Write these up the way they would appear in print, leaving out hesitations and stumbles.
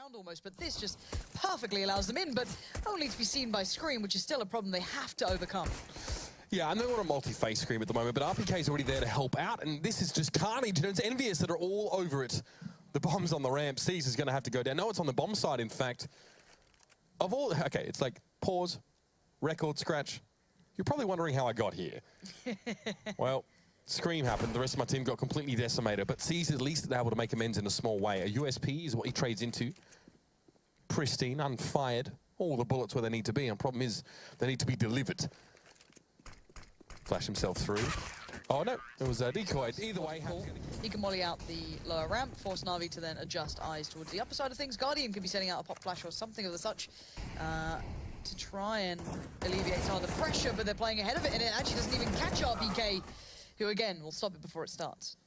round almost, but this just perfectly allows them in, but only to be seen by Scream, which is still a problem they have to overcome. Yeah, and they want a multi-phase Scream at the moment, but RPK is already there to help out, and this is just carnage, and it's ENVYUS that are all over it. The bomb's on the ramp. Seas is going to have to go down. No, it's on the bomb side, in fact. Of all, okay, it's like pause, record, scratch. You're probably wondering how I got here. Well, Scream happened. The rest of my team got completely decimated, but Seas at least able to make amends in a small way. A USP is what he trades into. Pristine, unfired, all the bullets where they need to be, and problem is they need to be delivered. Flash himself through. Oh no, it was a decoy. Either way, he can molly out the lower ramp, force NAVi to then adjust eyes towards the upper side of things. Guardian could be setting out a pop flash or something of the such to try and alleviate some of the pressure, but they're playing ahead of it, and it actually doesn't even catch RPK, who again will stop it before it starts.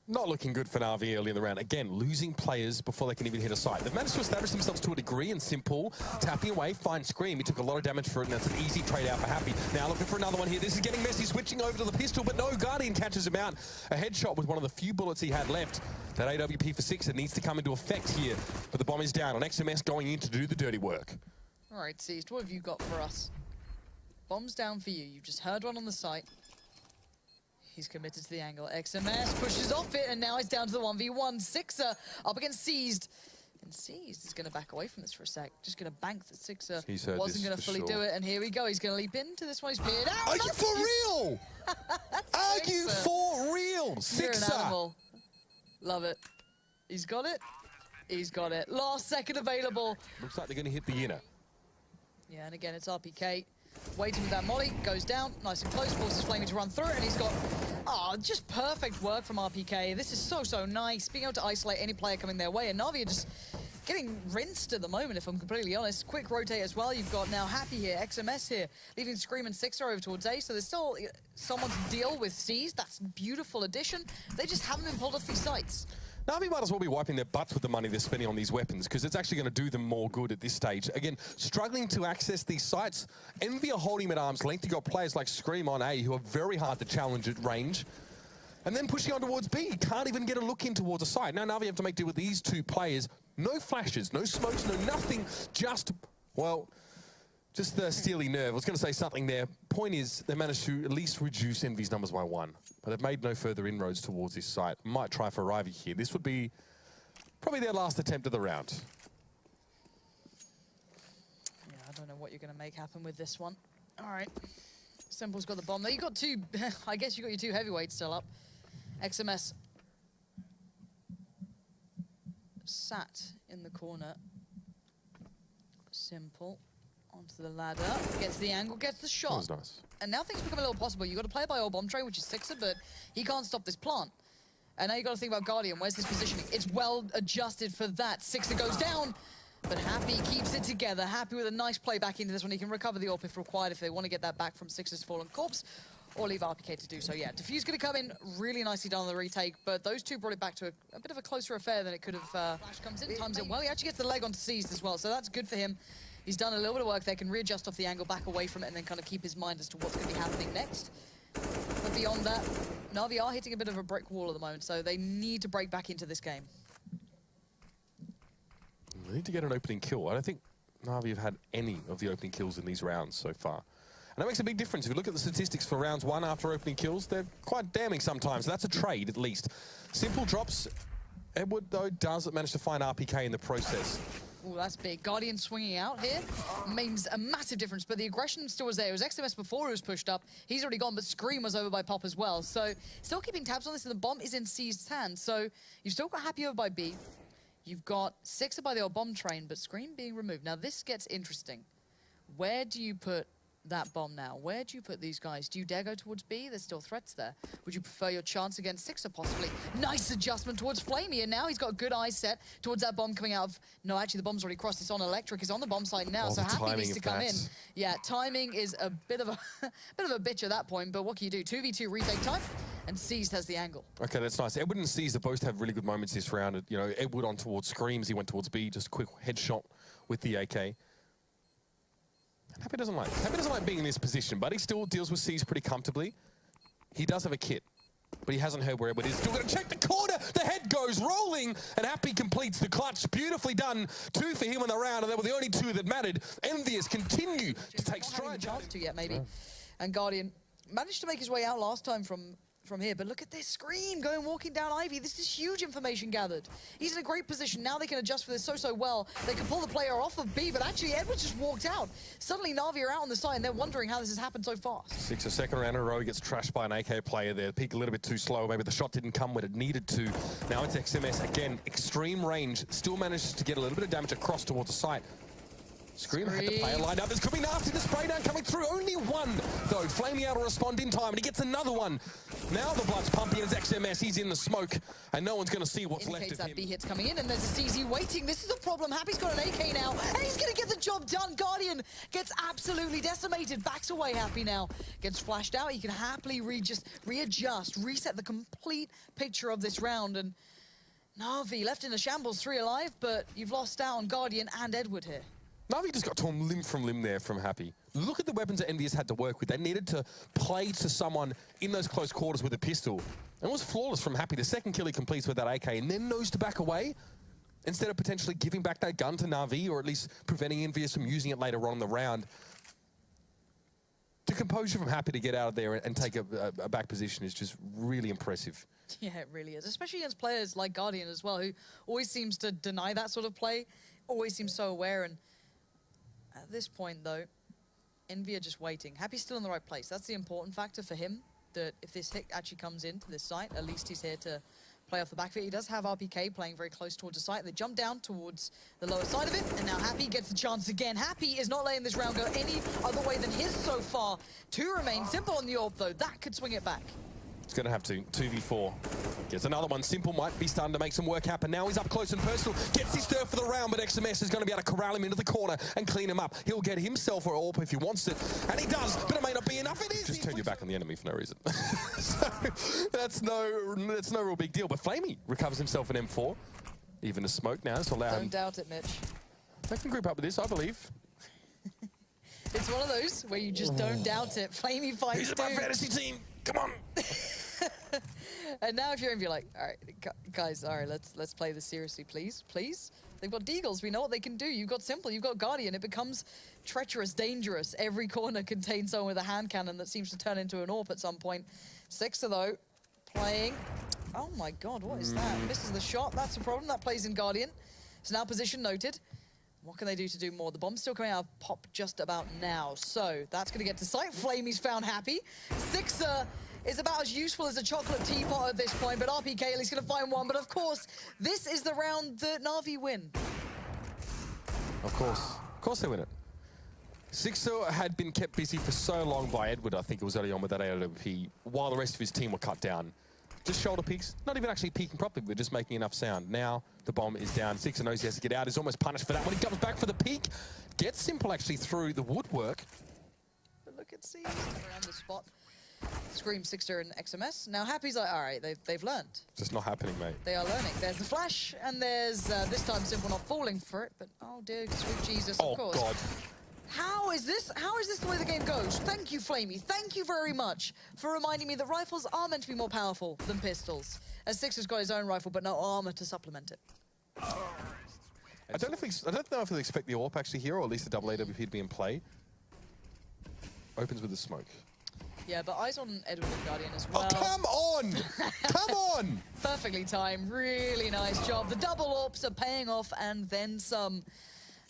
Not looking good for NAVi early in the round. Again, losing players before they can even hit a site. They've managed to establish themselves to a degree, and Simple, tapping away, fine Scream. He took a lot of damage for it, and that's an easy trade out for Happy. Now looking for another one here. This is getting messy, switching over to the pistol, but no, Guardian catches him out. A headshot with one of the few bullets he had left. That AWP for 6, it needs to come into effect here, but the bomb is down, and XMS going in to do the dirty work. All right, Seized, what have you got for us? Bomb's down for you. You've just heard one on the site. He's committed to the angle. XMS pushes off it, and now he's down to the 1v1. Sixer up against Seized. And Seized is going to back away from this for a sec. Just going to bank that Sixer wasn't going to fully do it. And here we go. He's going to leap into this one. He's cleared out. Are you for real? Are you for real? Sixer. You're an animal. Love it. He's got it. He's got it. Last second available. Looks like they're going to hit the inner. Yeah, and again, it's RPK. Waiting with that molly, goes down, nice and close, forces Flamey to run through it, and he's got, just perfect work from RPK. This is so nice, being able to isolate any player coming their way, and NAVi are just getting rinsed at the moment, if I'm completely honest. Quick rotate as well, you've got now Happy here, XMS here, leaving Scream and Sixer over towards A, so there's still someone to deal with Seas. That's a beautiful addition. They just haven't been pulled off these sites. NAVi might as well be wiping their butts with the money they're spending on these weapons, because it's actually going to do them more good at this stage. Again, struggling to access these sites. ENVY are holding him at arm's length. You've got players like Scream on A, who are very hard to challenge at range. And then pushing on towards B. Can't even get a look in towards a site. Now NAVi have to make do with these two players. No flashes, no smokes, no nothing. Just, well, just the steely nerve. I was going to say something there. Point is, they managed to at least reduce ENVY's numbers by 1. But they've made no further inroads towards this site. Might try for NAVi here. This would be probably their last attempt of the round. Yeah, I don't know what you're going to make happen with this one. All right. Simple's got the bomb there. You got two, I guess you got your two heavyweights still up. XMS sat in the corner. Simple. Onto the ladder, gets the angle, gets the shot. That was nice. And now things become a little possible. You've got to play by your bomb train, which is Sixer, but he can't stop this plant. And now you've got to think about Guardian. Where's his positioning? It's well adjusted for that. Sixer goes down, but Happy keeps it together. Happy with a nice play back into this one. He can recover the AWP if required if they want to get that back from Sixer's fallen corpse, or leave RPK to do so. Yeah, Diffuse going to come in really nicely down the retake, but those two brought it back to a bit of a closer affair than it could have. Flash comes in, times it well. He actually gets the leg onto Seized as well, so that's good for him. He's done a little bit of work there, can readjust off the angle, back away from it, and then kind of keep his mind as to what's going to be happening next. But beyond that, NAVi are hitting a bit of a brick wall at the moment, so they need to break back into this game. They need to get an opening kill. I don't think NAVi have had any of the opening kills in these rounds so far. And that makes a big difference. If you look at the statistics for rounds 1 after opening kills, they're quite damning sometimes. That's a trade, at least. Simple drops. Edward, though, does manage to find RPK in the process. Oh, that's big. Guardian swinging out here means a massive difference, but the aggression still was there. It was XMS before he was pushed up. He's already gone, but Scream was over by Pop as well. So still keeping tabs on this, and the bomb is in Seized's hands. So you've still got Happy over by B. You've got Sixer by the old bomb train, but Scream being removed. Now this gets interesting. Where do you put that bomb now? Where do you put these guys? Do you dare go towards B? There's still threats there. Would you prefer your chance against Sixer, possibly? Nice adjustment towards Flamey, and now he's got a good eye set towards that bomb coming out of... No, actually, the bomb's already crossed. It's on Electric. It's on the bomb site now, so Happy needs to come in. Yeah, timing is a bit of a bit of a bitch at that point, but what can you do? 2v2 retake time, and Seized has the angle. Okay, that's nice. Edward and Seized both have really good moments this round. You know, Edward on towards Screams. He went towards B, just a quick headshot with the AK. Happy doesn't like being in this position, but he still deals with Seas pretty comfortably. He does have a kit. but he hasn't heard where Edward is. Still going to check the corner. The head goes rolling, and Happy completes the clutch. Beautifully done. 2 for him in the round, and they were the only 2 that mattered. ENVYUS continue to take stride. Chance to yet, maybe. And Guardian managed to make his way out last time from here, but look at this Scream walking down Ivy. This is huge information gathered. He's in a great position. Now they can adjust for this so well. They can pull the player off of B, but actually Edward just walked out. Suddenly NAVi are out on the side, and they're wondering how this has happened so fast. 6, a second round in a row. He gets trashed by an AK player there. Peak a little bit too slow. Maybe the shot didn't come when it needed to. Now it's XMS. Again, extreme range. Still manages to get a little bit of damage across towards the site. Scream had the player lined up. This could be nasty. The spray down coming through. Only one, though. Flaming out to respond in time, and he gets another one. Now the blood's pumping. It's XMS. He's in the smoke, and no one's going to see what's left of that him. B hit's coming in, and there's a CZ waiting. This is a problem. Happy's got an AK now, and he's going to get the job done. Guardian gets absolutely decimated. Backs away. Happy now gets flashed out. He can happily readjust, reset the complete picture of this round, and NAVi left in a shambles, 3 alive, but you've lost out on Guardian and Edward here. NAVi just got torn limb from limb there from Happy. Look at the weapons that ENVYUS had to work with. They needed to play to someone in those close quarters with a pistol. And it was flawless from Happy. The second kill he completes with that AK and then knows to back away instead of potentially giving back that gun to NAVi, or at least preventing ENVYUS from using it later on in the round. The composure from Happy to get out of there and take a back position is just really impressive. Yeah, it really is. Especially against players like Guardian as well, who always seems to deny that sort of play, always seems so aware. And at this point, though, ENVY are just waiting. Happy's still in the right place. That's the important factor for him, that if this hit actually comes into this site, at least he's here to play off the back of it. He does have RPK playing very close towards the site. They jump down towards the lower side of it, and now Happy gets the chance again. Happy is not letting this round go any other way than his so far. 2 remain. Simple on the AWP, though. That could swing it back. It's going to have to. 2v4. Gets another one. Simple might be starting to make some work happen. Now he's up close and personal. Gets his third for the round, but XMS is going to be able to corral him into the corner and clean him up. He'll get himself an AWP if he wants it. And he does, but it may not be enough. It is. Just turn your back on the enemy for no reason. So that's no real big deal. But Flamey recovers himself an M4. Even a smoke now, so allow him. Don't doubt it, Mitch. They can group up with this, I believe. It's one of those where you just don't doubt it. Flamey fights. He's my fantasy team. Come on. And now if you're in, you're like, all right, guys, all right, let's play this seriously, please. They've got Deagles. We know what they can do. You've got Simple. You've got Guardian. It becomes treacherous, dangerous. Every corner contains someone with a hand cannon that seems to turn into an AWP at some point. Sixer, though, playing. Oh, my God, what is that? Misses the shot. That's a problem. That plays in Guardian. So now position noted. What can they do to do more? The bomb's still coming out of Pop just about now. So that's going to get to site. Flamey's found Happy. Sixer is about as useful as a chocolate teapot at this point, but RPK at least going to find one. But of course, this is the round that NAVi win. Of course they win it. Sixer had been kept busy for so long by Edward, I think it was early on with that AWP, while the rest of his team were cut down. Just shoulder peeks, not even actually peeking properly, but just making enough sound. Now the bomb is down. Sixer knows he has to get out. He's almost punished for that. When he comes back for the peek, gets Simple actually through the woodwork. But look at C around the spot. Scream, Sixer, and XMS. Now Happy's like, all right, they've learned. Just not happening, mate. They are learning. There's the flash, and there's this time Simple not falling for it. But oh dear, sweet Jesus, of course. Oh God. How is this the way the game goes? Thank you, Flamey. Thank you very much for reminding me that rifles are meant to be more powerful than pistols. As Sixer's got his own rifle, but no armor to supplement it. I don't know if they'll expect the AWP actually here, or at least the double AWP to be in play. Opens with the smoke. Yeah, but eyes on Edward and Guardian as well. Oh, come on! Come on! Perfectly timed. Really nice job. The double AWPs are paying off and then some.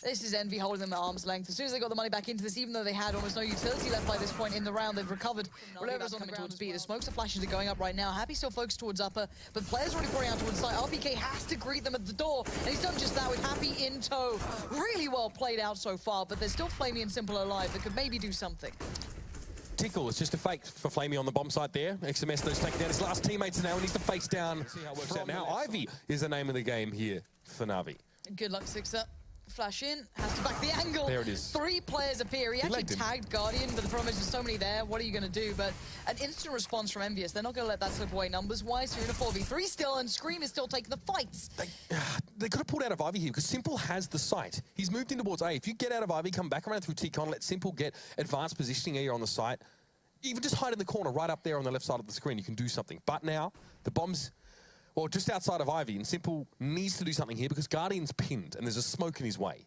This is ENVY holding them at arm's length. As soon as they got the money back into this, even though they had almost no utility left by this point in the round, they've recovered whatever's on the ground towards B. The smokes and flashes are going up right now. Happy still focused towards upper, but players already pouring out towards side. RPK has to greet them at the door, and he's done just that with Happy in tow. Really well played out so far, but there's still Flamey and Simple alive that could maybe do something. Tickle, it's just a fake for Flamey on the bomb site there. XMS knows taking down his last teammates now, and needs to face down. See how it works out now. Ivy is the name of the game here for NAVi. Good luck, Sixer. Flash in, has to back the angle. There it is. 3 players appear. He actually tagged Guardian, but the problem is there's so many there. What are you going to do? But an instant response from ENVYUS. They're not going to let that slip away numbers-wise. You're in a 4v3 still, and Scream is still taking the fights. They could have pulled out of Ivy here, because Simple has the site. He's moved in towards A. If you get out of Ivy, come back around through T-Con, let Simple get advanced positioning here on the site, even just hide in the corner right up there on the left side of the screen, you can do something. But now, the bomb's, well, just outside of Ivy, and Simple needs to do something here because Guardian's pinned, and there's a smoke in his way.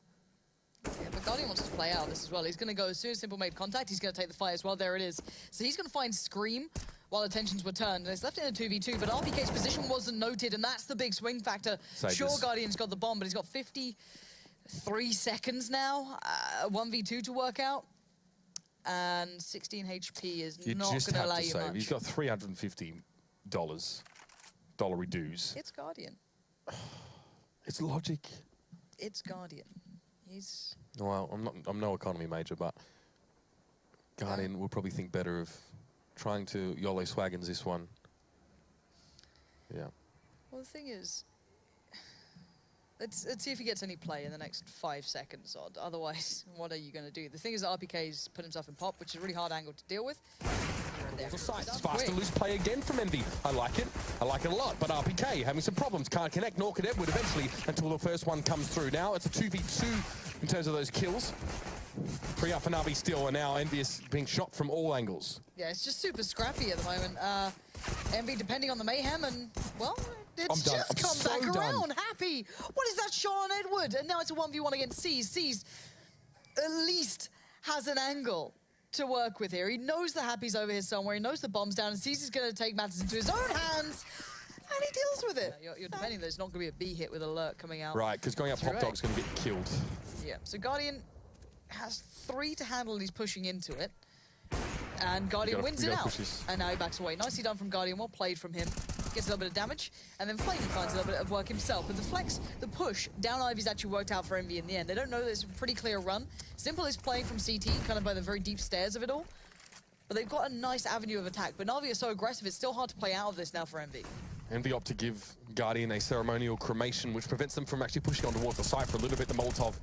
Yeah, but Guardian wants to play out this as well. He's going to go, as soon as Simple made contact, he's going to take the fight as well. There it is. So he's going to find Scream while attentions were turned. And it's left in a 2v2, but RPK's position wasn't noted, and that's the big swing factor. Sure, Guardian's got the bomb, but he's got 53 seconds now, 1v2 to work out. And 16 HP is not going to allow you much. He's got $350 dollary dues. It's Guardian. It's logic. It's Guardian. He's... Well, I'm no economy major, but Guardian will probably think better of trying to YOLO Swaggins this one. Yeah. Well, the thing is, let's see if he gets any play in the next 5 seconds odd. Otherwise, what are you going to do? The thing is that RPK's put himself in pop, which is a really hard angle to deal with. Fast to loose play again from Envy. I like it. I like it a lot. But RPK having some problems. Can't connect, nor can Edward eventually until the first one comes through. Now it's a 2v2 in terms of those kills. Free up for NAVi still, and now ENVYUS being shot from all angles. Yeah, it's just super scrappy at the moment. Envy depending on the mayhem, and, well, it's just come back around. Happy! What is that shot on Edward? And now it's a 1v1 against Seas. Seas at least has an angle to work with here. He knows the Happy's over here somewhere. He knows the bomb's down, and Seas is going to take matters into his own hands, and he deals with it. Yeah, you're depending there's not going to be a B hit with alert coming out. Right, because going up Pop Dog's going to get killed. Yeah, so Guardian has 3 to handle, and he's pushing into it. And Guardian wins it out. And now he backs away. Nicely done from Guardian, well played from him. Gets a little bit of damage, and then Flamey finds a little bit of work himself. But the flex, the push, down Ivy's actually worked out for Envy in the end. They don't know there's a pretty clear run. Simple is playing from CT, kind of by the very deep stairs of it all. But they've got a nice avenue of attack. But NAVi are so aggressive, it's still hard to play out of this now for Envy. Envy opt to give Guardian a ceremonial cremation, which prevents them from actually pushing on towards the site for a little bit. The Molotov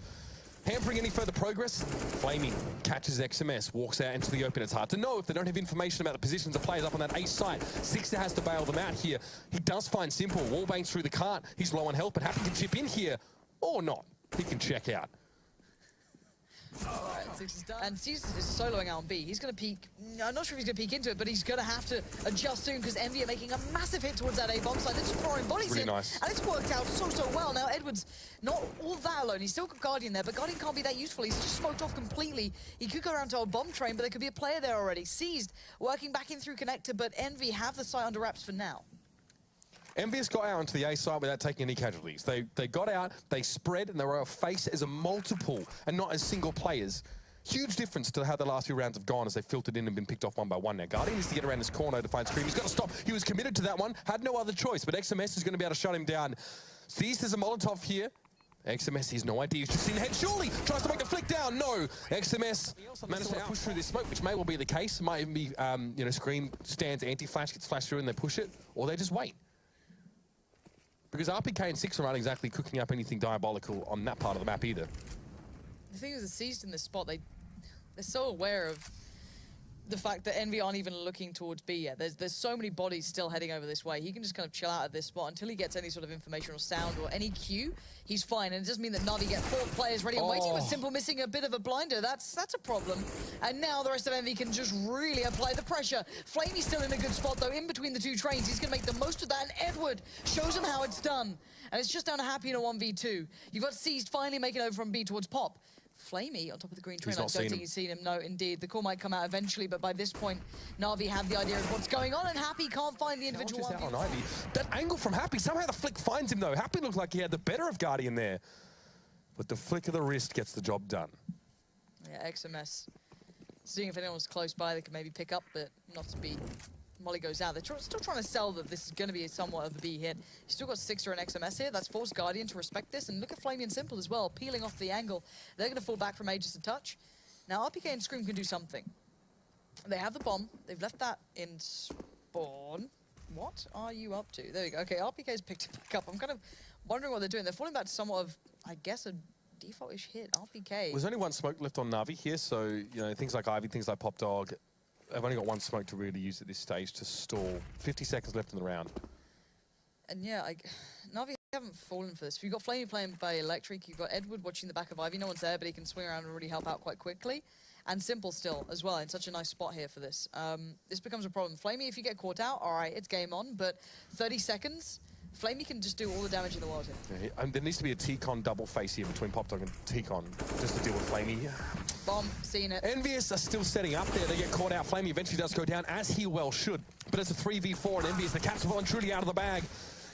hampering any further progress. Flaming catches XMS, walks out into the open. It's hard to know if they don't have information about the positions of players up on that ace site. Sixter has to bail them out here. He does find Simple. Wallbangs through the cart. He's low on health, but Happy can chip in here. Or not. He can check out. And Seas is soloing out on B. He's going to peek. I'm not sure if he's going to peek into it, but he's going to have to adjust soon because Envy are making a massive hit towards that A bomb site. They're just throwing bodies really in. Nice. And it's worked out so well. Now Edward's not all that alone. He's still got Guardian there, but Guardian can't be that useful. He's just smoked off completely. He could go around to a bomb train, but there could be a player there already. Seized, working back in through connector, but Envy have the site under wraps for now. ENVYUS got out onto the A side without taking any casualties. They got out, they spread, and they were faced as a multiple and not as single players. Huge difference to how the last few rounds have gone as they filtered in and been picked off one by one. Now Guardian needs to get around his corner to find Scream. He's got to stop. He was committed to that one, had no other choice, but XMS is going to be able to shut him down. Sees there's a Molotov here. XMS has no idea. He's just in head. Surely tries to make the flick down. No. XMS managed to push through this smoke, which may well be the case. Might even be, you know, Scream stands anti-flash, gets flashed through, and they push it, or they just wait. Because RPK and Six aren't exactly cooking up anything diabolical on that part of the map either. The thing is, the Seized in this spot, they're so aware of the fact that Envy aren't even looking towards B yet. There's so many bodies still heading over this way. He can just kind of chill out at this spot until he gets any sort of information or sound or any cue. He's fine, and it doesn't mean that NAVi get 4 players ready and waiting, with Simple missing a bit of a blinder. That's a problem. And now the rest of Envy can just really apply the pressure. Flamey's still in a good spot, though, in between the 2 trains. He's going to make the most of that, and Edward shows him how it's done. And it's just down to Happy in a 1v2. You've got Seized finally making over from B towards Pop. Flamey on top of the green train. I don't think he's seen him. No, indeed. The call might come out eventually, but by this point, NAVi have the idea of what's going on, and Happy can't find the individual one. That angle from Happy, somehow the flick finds him, though. Happy looked like he had the better of Guardian there. But the flick of the wrist gets the job done. Yeah, XMS. Seeing if anyone's close by, they can maybe pick up, but not to be. Molly goes out. They're still trying to sell that this is going to be somewhat of a B hit. You've still got Sixer and XMS here. That's forced Guardian to respect this. And look at Flamey and Simple as well, peeling off the angle. They're going to fall back from A just a touch. Now RPK and Scream can do something. They have the bomb. They've left that in spawn. What are you up to? There you go. Okay, RPK's picked it back up. I'm kind of wondering what they're doing. They're falling back to somewhat of, I guess, a default-ish hit. RPK. There's only one smoke left on NAVi here, so, you know, things like Ivy, things like Pop Dog, I've only got one smoke to really use at this stage to stall. 50 seconds left in the round. And yeah, NAVi haven't fallen for this. You've got Flamey playing by Electric, you've got Edward watching the back of Ivy. No one's there, but he can swing around and really help out quite quickly. And Simple still as well in such a nice spot here for this. This becomes a problem. Flamey, if you get caught out, all right, it's game on, but 30 seconds, Flamey can just do all the damage in the world here. Yeah, and there needs to be a T-Con double face here between Pop Dog and T-Con just to deal with Flamey. Bomb, seen it. ENVYUS are still setting up there. They get caught out. Flamey eventually does go down, as he well should. But it's a 3v4, and ENVYUS, the cat's well and truly out of the bag.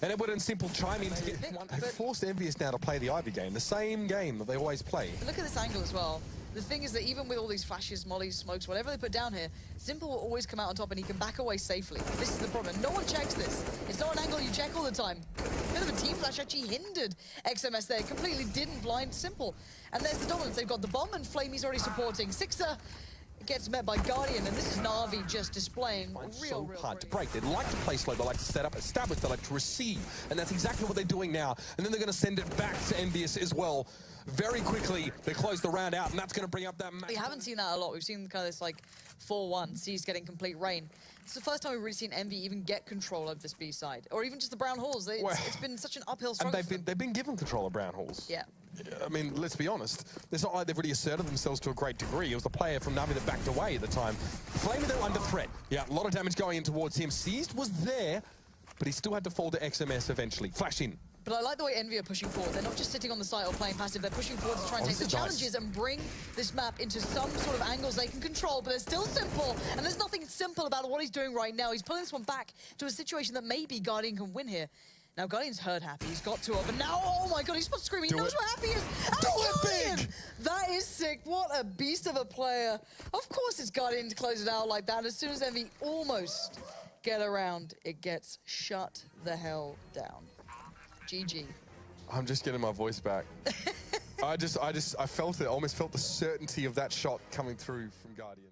And Edward and Simple chime in to get one. They forced ENVYUS now to play the Ivy game, the same game that they always play. But look at this angle as well. The thing is that even with all these flashes, mollies, smokes, whatever they put down here, Simple will always come out on top and he can back away safely. This is the problem. No one checks this. It's not an angle you check all the time. A bit of a team flash actually hindered XMS there. Completely didn't blind Simple. And there's the dominance. They've got the bomb and Flamey's already supporting. Sixer gets met by Guardian, and this is NAVi just displaying real hard to break. They like to play slow, they like to set up, establish, they like to receive, and that's exactly what they're doing now. And then they're going to send it back to ENVYUS as well. Very quickly, they close the round out, and that's going to bring up that match. We haven't seen that a lot. We've seen kind of this like 4-1, C's getting complete rain. It's the first time we've really seen Envy even get control of this B side, or even just the Brown Halls. It's been such an uphill struggle. And they've been given control of Brown Halls. Yeah. I mean, let's be honest. It's not like they've really asserted themselves to a great degree. It was the player from NAVi that backed away at the time. Flamey, they're under threat. Yeah, a lot of damage going in towards him. Seized was there, but he still had to fall to XMS eventually. Flash in. But I like the way Envy are pushing forward. They're not just sitting on the site or playing passive. They're pushing forward to try and take the challenges and bring this map into some sort of angles they can control. But they're still Simple, and there's nothing simple about what he's doing right now. He's pulling this one back to a situation that maybe Guardian can win here. Now, Guardian's herd happy. He's got to it, but now, oh my god, he's not screaming. He knows what happy is. Do it big! That is sick. What a beast of a player. Of course it's Guardian to close it out like that. As soon as Envy almost get around, it gets shut the hell down. GG. I'm just getting my voice back. I felt it, almost felt the certainty of that shot coming through from Guardian.